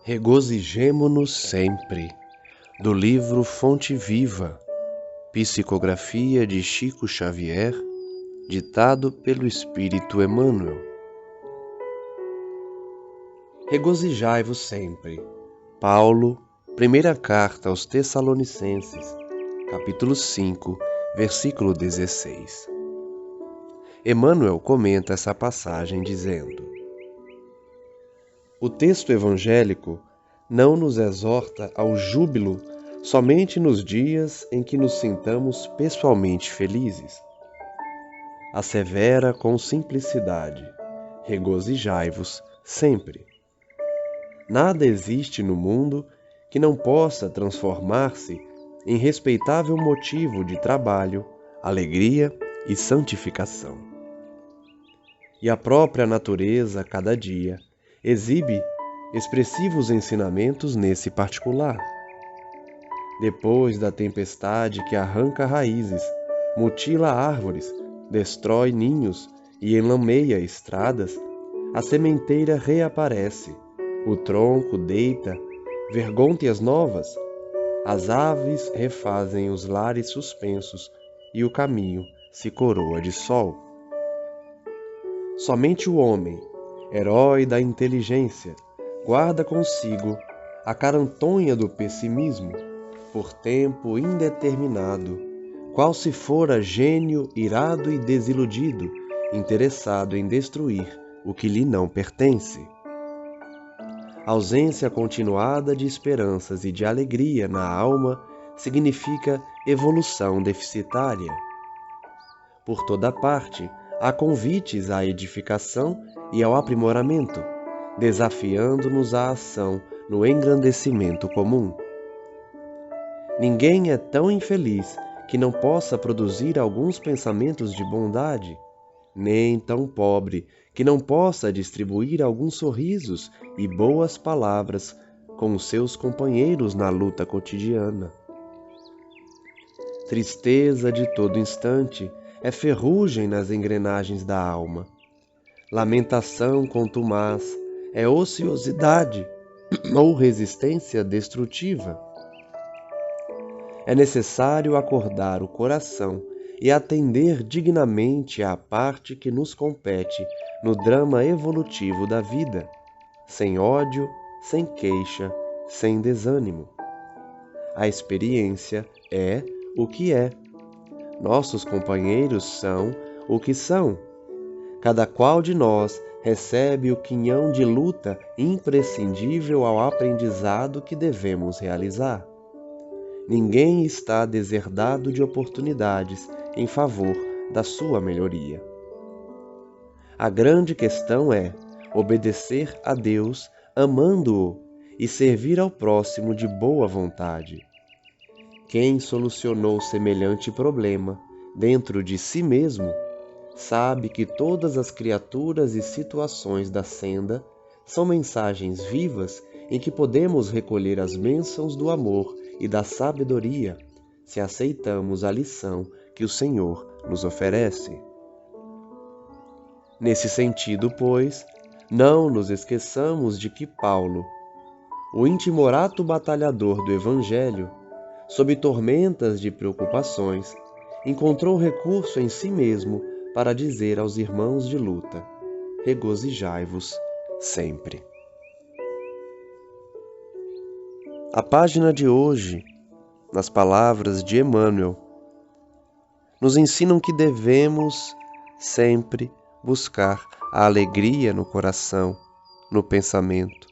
Regozijemo-nos sempre, do livro Fonte Viva, psicografia de Chico Xavier, ditado pelo Espírito Emmanuel. Regozijai-vos sempre. Paulo, primeira carta aos Tessalonicenses, capítulo 5, versículo 16. Emmanuel comenta essa passagem dizendo: o texto evangélico não nos exorta ao júbilo somente nos dias em que nos sintamos pessoalmente felizes. Assevera com simplicidade: regozijai-vos sempre. Nada existe no mundo que não possa transformar-se em respeitável motivo de trabalho, alegria e santificação. E a própria natureza, cada dia, exibe expressivos ensinamentos nesse particular. Depois da tempestade que arranca raízes, mutila árvores, destrói ninhos e enlameia estradas, a sementeira reaparece, o tronco deita vergônteas novas, as aves refazem os lares suspensos e o caminho se coroa de sol. Somente o homem, herói da inteligência, guarda consigo a carantonha do pessimismo, por tempo indeterminado, qual se fora gênio irado e desiludido, interessado em destruir o que lhe não pertence. Ausência continuada de esperanças e de alegria na alma significa evolução deficitária. Por toda parte, há convites à edificação e ao aprimoramento, desafiando-nos à ação no engrandecimento comum. Ninguém é tão infeliz que não possa produzir alguns pensamentos de bondade, nem tão pobre que não possa distribuir alguns sorrisos e boas palavras com os seus companheiros na luta cotidiana. Tristeza de todo instante é ferrugem nas engrenagens da alma. Lamentação contumaz é ociosidade ou resistência destrutiva. É necessário acordar o coração e atender dignamente à parte que nos compete no drama evolutivo da vida, sem ódio, sem queixa, sem desânimo. A experiência é o que é. Nossos companheiros são o que são. Cada qual de nós recebe o quinhão de luta imprescindível ao aprendizado que devemos realizar. Ninguém está deserdado de oportunidades em favor da sua melhoria. A grande questão é obedecer a Deus amando-o e servir ao próximo de boa vontade. Quem solucionou semelhante problema dentro de si mesmo sabe que todas as criaturas e situações da senda são mensagens vivas em que podemos recolher as bênçãos do amor e da sabedoria, se aceitamos a lição que o Senhor nos oferece. Nesse sentido, pois, não nos esqueçamos de que Paulo, o intimorato batalhador do Evangelho, sob tormentas de preocupações, encontrou recurso em si mesmo para dizer aos irmãos de luta: regozijai-vos sempre. A página de hoje, nas palavras de Emmanuel, nos ensinam que devemos sempre buscar a alegria no coração, no pensamento,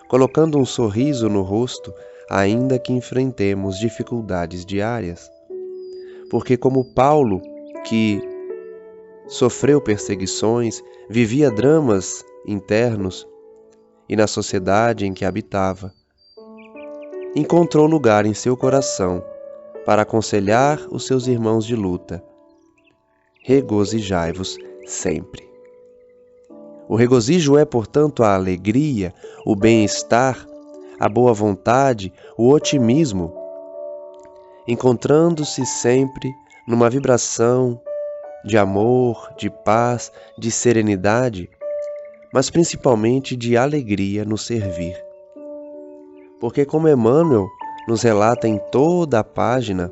colocando um sorriso no rosto, ainda que enfrentemos dificuldades diárias. Porque como Paulo, que sofreu perseguições, vivia dramas internos e na sociedade em que habitava, encontrou lugar em seu coração para aconselhar os seus irmãos de luta: regozijai-vos sempre. O regozijo é, portanto, a alegria, o bem-estar, a boa vontade, o otimismo, encontrando-se sempre numa vibração de amor, de paz, de serenidade, mas principalmente de alegria no servir. porque como Emmanuel nos relata em toda a página,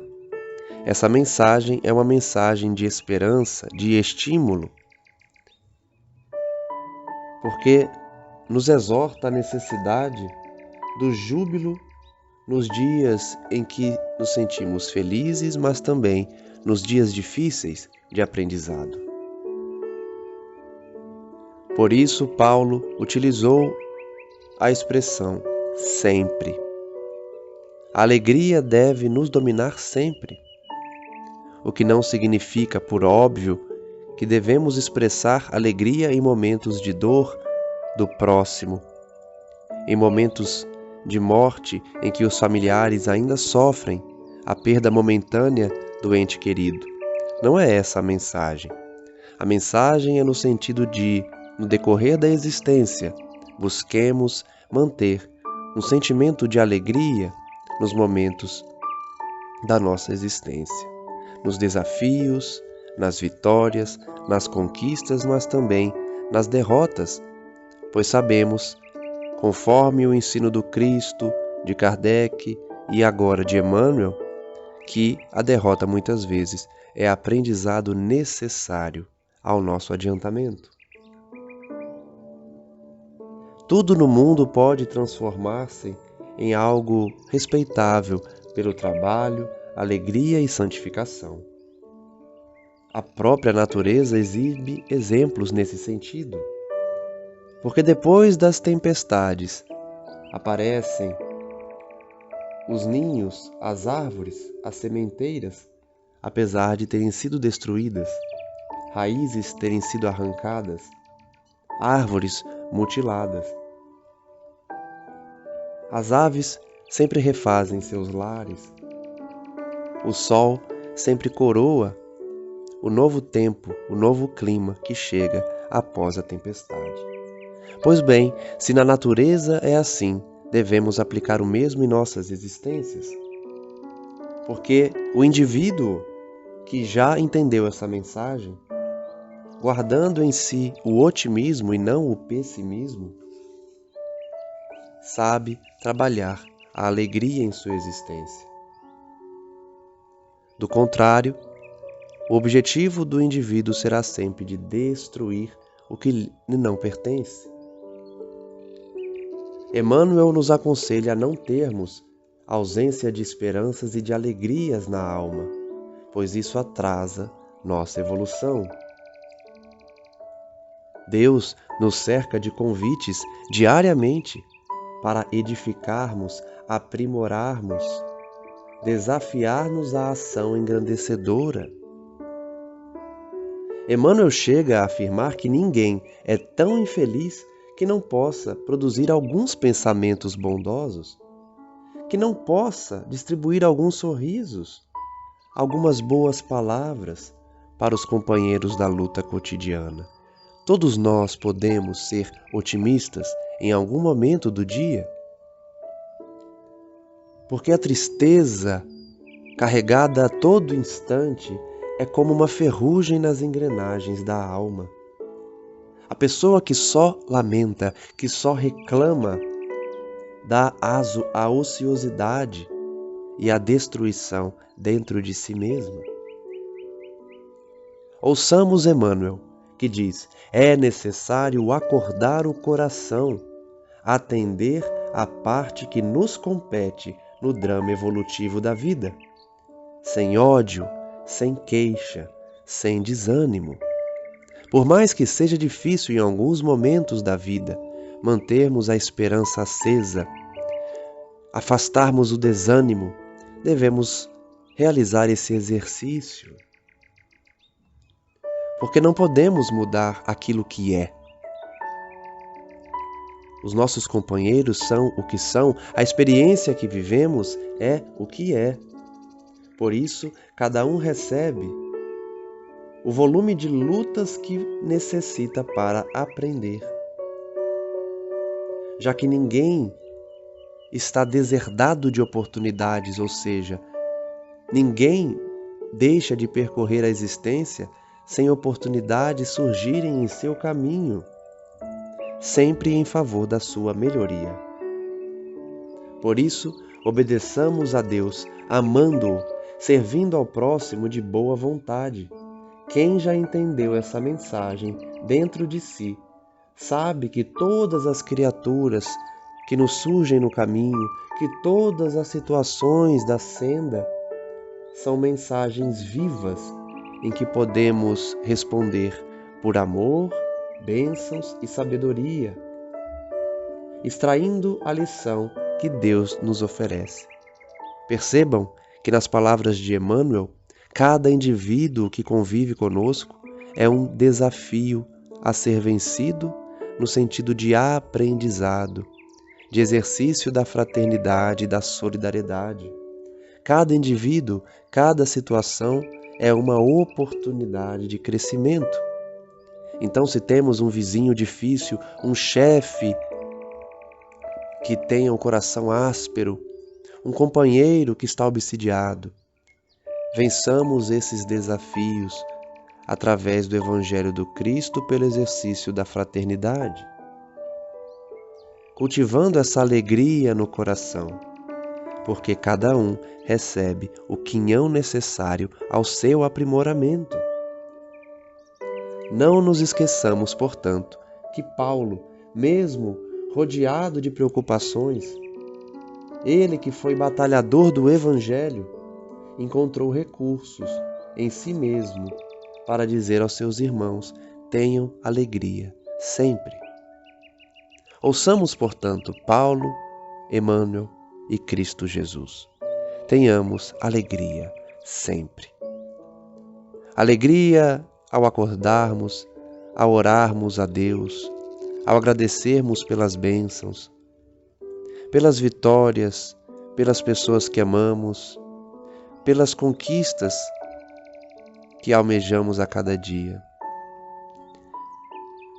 essa mensagem é uma mensagem de esperança, de estímulo, porque nos exorta a necessidade do júbilo nos dias em que nos sentimos felizes, mas também nos dias difíceis de aprendizado. Por isso, Paulo utilizou a expressão sempre. A alegria deve nos dominar sempre, o que não significa, por óbvio, que devemos expressar alegria em momentos de dor do próximo, em momentos de morte em que os familiares ainda sofrem a perda momentânea do ente querido. Não é essa a mensagem. A mensagem é no sentido de, no decorrer da existência, busquemos manter um sentimento de alegria nos momentos da nossa existência, nos desafios, nas vitórias, nas conquistas, mas também nas derrotas, pois sabemos, conforme o ensino do Cristo, de Kardec e agora de Emmanuel, que a derrota muitas vezes é aprendizado necessário ao nosso adiantamento. Tudo no mundo pode transformar-se em algo respeitável pelo trabalho, alegria e santificação. A própria natureza exibe exemplos nesse sentido, porque depois das tempestades aparecem os ninhos, as árvores, as sementeiras, apesar de terem sido destruídas, raízes terem sido arrancadas, árvores mutiladas. As aves sempre refazem seus lares. O sol sempre coroa o novo tempo, o novo clima que chega após a tempestade. Pois bem, se na natureza é assim, devemos aplicar o mesmo em nossas existências. Porque o indivíduo que já entendeu essa mensagem, guardando em si o otimismo e não o pessimismo, sabe trabalhar a alegria em sua existência. Do contrário, o objetivo do indivíduo será sempre de destruir o que lhe não pertence. Emmanuel nos aconselha a não termos ausência de esperanças e de alegrias na alma, pois isso atrasa nossa evolução. Deus nos cerca de convites diariamente para edificarmos, aprimorarmos, desafiar-nos à ação engrandecedora. Emmanuel chega a afirmar que ninguém é tão infeliz que não possa produzir alguns pensamentos bondosos, que não possa distribuir alguns sorrisos, algumas boas palavras para os companheiros da luta cotidiana. Todos nós podemos ser otimistas em algum momento do dia, porque a tristeza carregada a todo instante é como uma ferrugem nas engrenagens da alma. A pessoa que só lamenta, que só reclama, dá aso à ociosidade e à destruição dentro de si mesma. Ouçamos Emmanuel, que diz: é necessário acordar o coração, atender à parte que nos compete no drama evolutivo da vida, sem ódio, sem queixa, sem desânimo. Por mais que seja difícil em alguns momentos da vida mantermos a esperança acesa, afastarmos o desânimo, devemos realizar esse exercício. Porque não podemos mudar aquilo que é. Os nossos companheiros são o que são, a experiência que vivemos é o que é. Por isso, cada um recebe o volume de lutas que necessita para aprender. Já que ninguém está deserdado de oportunidades, ou seja, ninguém deixa de percorrer a existência sem oportunidades surgirem em seu caminho, sempre em favor da sua melhoria. Por isso, obedeçamos a Deus, amando-o, servindo ao próximo de boa vontade. Quem já entendeu essa mensagem dentro de si, sabe que todas as criaturas que nos surgem no caminho, que todas as situações da senda são mensagens vivas em que podemos responder por amor, bênçãos e sabedoria, extraindo a lição que Deus nos oferece. Percebam que nas palavras de Emmanuel, cada indivíduo que convive conosco é um desafio a ser vencido no sentido de aprendizado, de exercício da fraternidade e da solidariedade. Cada indivíduo, cada situação é uma oportunidade de crescimento. Então, se temos um vizinho difícil, um chefe que tenha um coração áspero, um companheiro que está obsidiado, vençamos esses desafios através do Evangelho do Cristo pelo exercício da fraternidade, cultivando essa alegria no coração, porque cada um recebe o quinhão necessário ao seu aprimoramento. Não nos esqueçamos, portanto, que Paulo, mesmo rodeado de preocupações, ele que foi batalhador do Evangelho, encontrou recursos em si mesmo para dizer aos seus irmãos: tenham alegria sempre. Ouçamos, portanto, Paulo, Emmanuel e Cristo Jesus. Tenhamos alegria sempre. Alegria ao acordarmos, ao orarmos a Deus, ao agradecermos pelas bênçãos, pelas vitórias, pelas pessoas que amamos, pelas conquistas que almejamos a cada dia.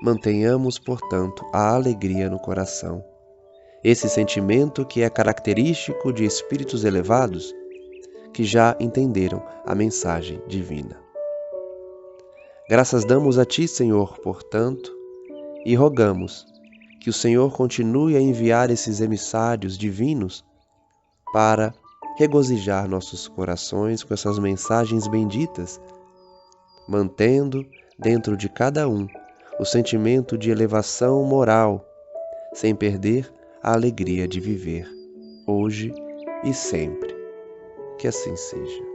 Mantenhamos, portanto, a alegria no coração, esse sentimento que é característico de espíritos elevados que já entenderam a mensagem divina. Graças damos a Ti, Senhor, portanto, e rogamos que o Senhor continue a enviar esses emissários divinos para regozijar nossos corações com essas mensagens benditas, mantendo dentro de cada um o sentimento de elevação moral, sem perder a alegria de viver, hoje e sempre. Que assim seja.